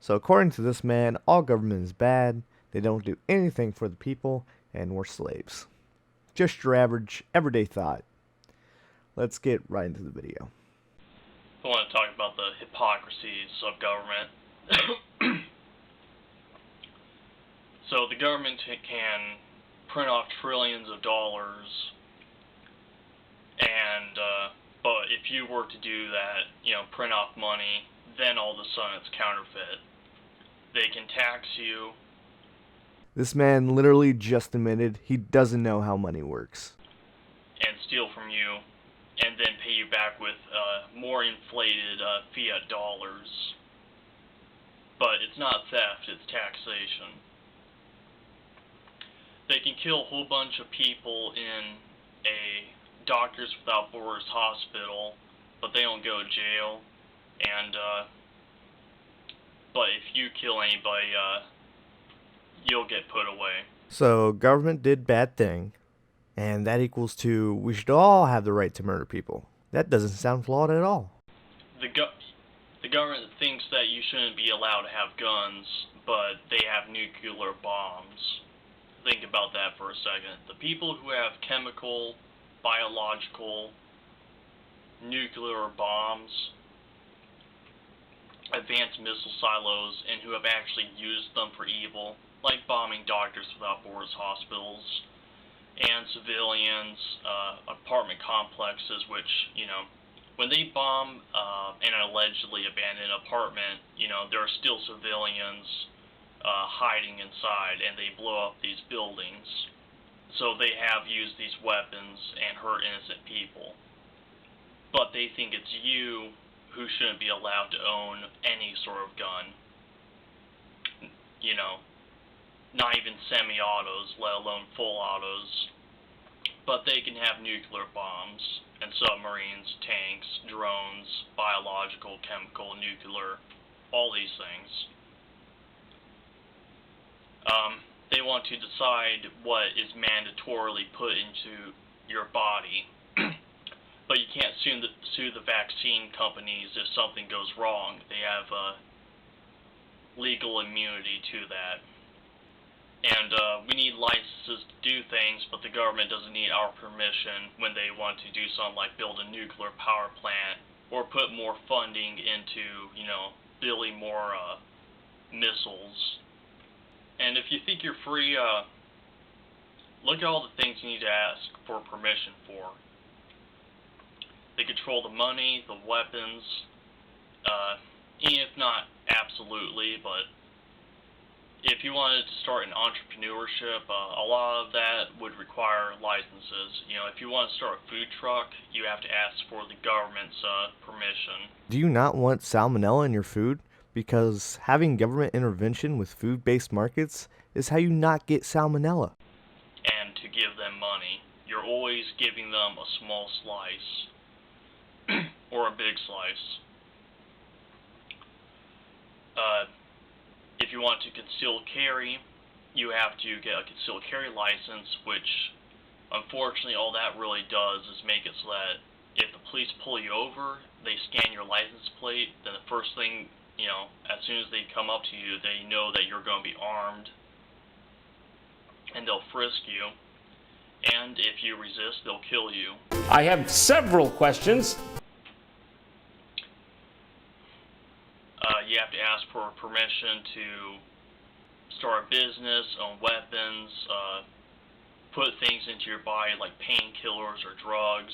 So according to this man, all government is bad, they don't do anything for the people, and we're slaves. Just your average, everyday thought. Let's get right into the video. I want to talk about the hypocrisies of government. So the government can print off trillions of dollars, and but if you were to do that, print off money, then all of a sudden it's counterfeit. They can tax you. This man literally just admitted he doesn't know how money works. And steal from you, and then pay you back with more inflated fiat dollars. But it's not theft, it's taxation. They can kill a whole bunch of people in a Doctors Without Borders hospital, but they don't go to jail. And but if you kill anybody, you'll get put away. So government did bad thing, and that equals to we should all have the right to murder people. That doesn't sound flawed at all. The government thinks that you shouldn't be allowed to have guns, but they have nuclear bombs. Think about that for a second. The people who have chemical, biological, nuclear bombs, advanced missile silos, and who have actually used them for evil, like bombing Doctors Without Borders hospitals, and civilians, apartment complexes, which, when they bomb an allegedly abandoned apartment, there are still civilians hiding inside, and they blow up these buildings. So they have used these weapons and hurt innocent people. But they think it's you who shouldn't be allowed to own any sort of gun. Not even semi-autos, let alone full autos. But they can have nuclear bombs and submarines, tanks, drones, biological, chemical, nuclear, all these things. They want to decide what is mandatorily put into your body, but you can't sue the vaccine companies if something goes wrong. They have legal immunity to that. And we need licenses to do things, but the government doesn't need our permission when they want to do something like build a nuclear power plant or put more funding into, building more missiles. And if you think you're free, look at all the things you need to ask for permission for. They control the money, the weapons, if not absolutely, but if you wanted to start an entrepreneurship, a lot of that would require licenses. If you want to start a food truck, you have to ask for the government's permission. Do you not want salmonella in your food? Because having government intervention with food-based markets is how you not get salmonella. And to give them money. You're always giving them a small slice. Or a big slice. If you want to conceal carry, you have to get a concealed carry license, which unfortunately all that really does is make it so that if the police pull you over, they scan your license plate, then the first thing, as soon as they come up to you, they know that you're going to be armed, and they'll frisk you, and if you resist, they'll kill you. I have several questions. You have to ask for permission to start a business, own weapons, put things into your body like painkillers or drugs,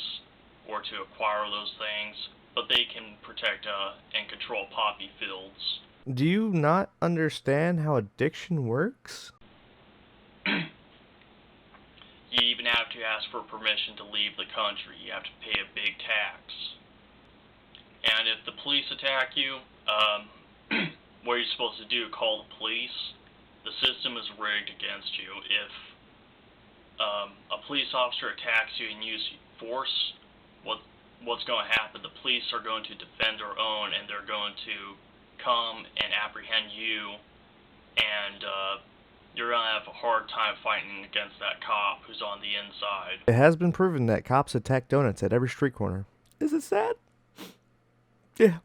or to acquire those things, but they can protect and control poppy fields. Do you not understand how addiction works? You even have to ask for permission to leave the country. You have to pay a big tax. And if the police attack you, what are you supposed to do? Call the police? The system is rigged against you. If a police officer attacks you and uses force, what's going to happen? The police are going to defend their own, and they're going to come and apprehend you, and you're going to have a hard time fighting against that cop who's on the inside. It has been proven that cops attack donuts at every street corner. Is it sad? Yeah.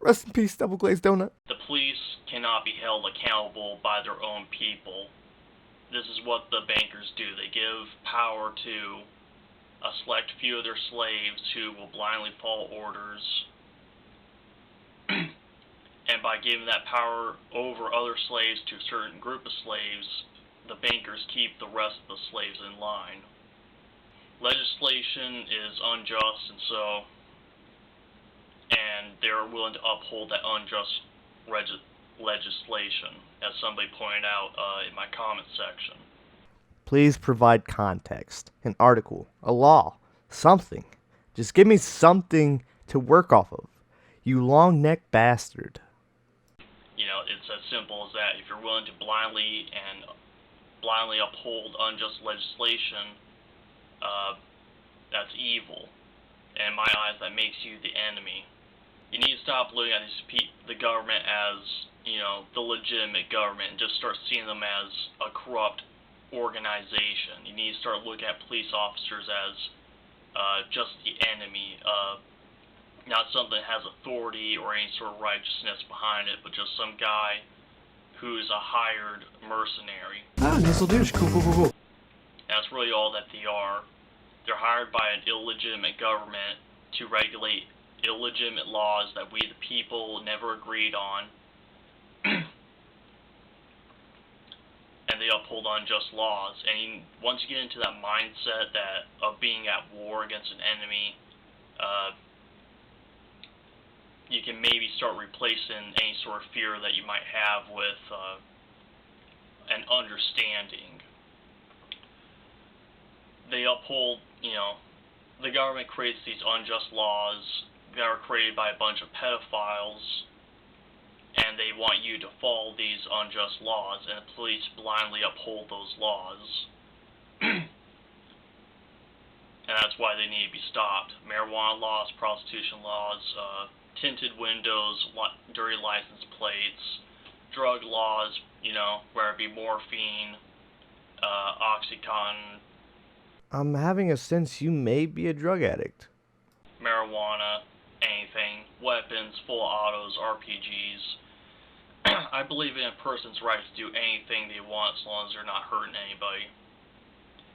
Rest in peace, double glazed donut. The police cannot be held accountable by their own people. This is what the bankers do. They give power to a select few of their slaves who will blindly follow orders. And by giving that power over other slaves to a certain group of slaves, the bankers keep the rest of the slaves in line. Legislation is unjust, and they're willing to uphold that unjust legislation, as somebody pointed out in my comment section. Please provide context, an article, a law, something. Just give me something to work off of, you long-necked bastard. You know, it's as simple as that. If you're willing to blindly uphold unjust legislation, that's evil. And in my eyes, that makes you the enemy. You need to stop looking at the government as, you know, the legitimate government, and just start seeing them as a corrupt organization. You need to start looking at police officers as just the enemy, not something that has authority or any sort of righteousness behind it, but just some guy who's a hired mercenary. Ah, this'll do. Cool. And that's really all that they are. They're hired by an illegitimate government to regulate illegitimate laws that we the people never agreed on. And they uphold unjust laws. And once you get into that mindset of being at war against an enemy, you can maybe start replacing any sort of fear that you might have with an understanding. They uphold, you know, the government creates these unjust laws that are created by a bunch of pedophiles, and they want you to follow these unjust laws, and the police blindly uphold those laws. And that's why they need to be stopped. Marijuana laws, prostitution laws, tinted windows, dirty license plates, drug laws, you know, whether it be morphine, Oxycontin. I'm having a sense you may be a drug addict. Marijuana, anything, weapons, full autos, RPGs. I believe in a person's right to do anything they want as long as they're not hurting anybody.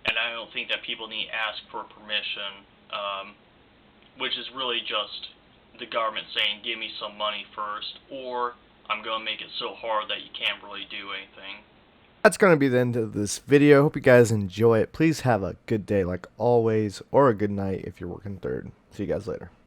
And I don't think that people need to ask for permission, which is really just the government saying, give me some money first, or I'm going to make it so hard that you can't really do anything. That's going to be the end of this video. Hope you guys enjoy it. Please have a good day like always, or a good night if you're working third. See you guys later.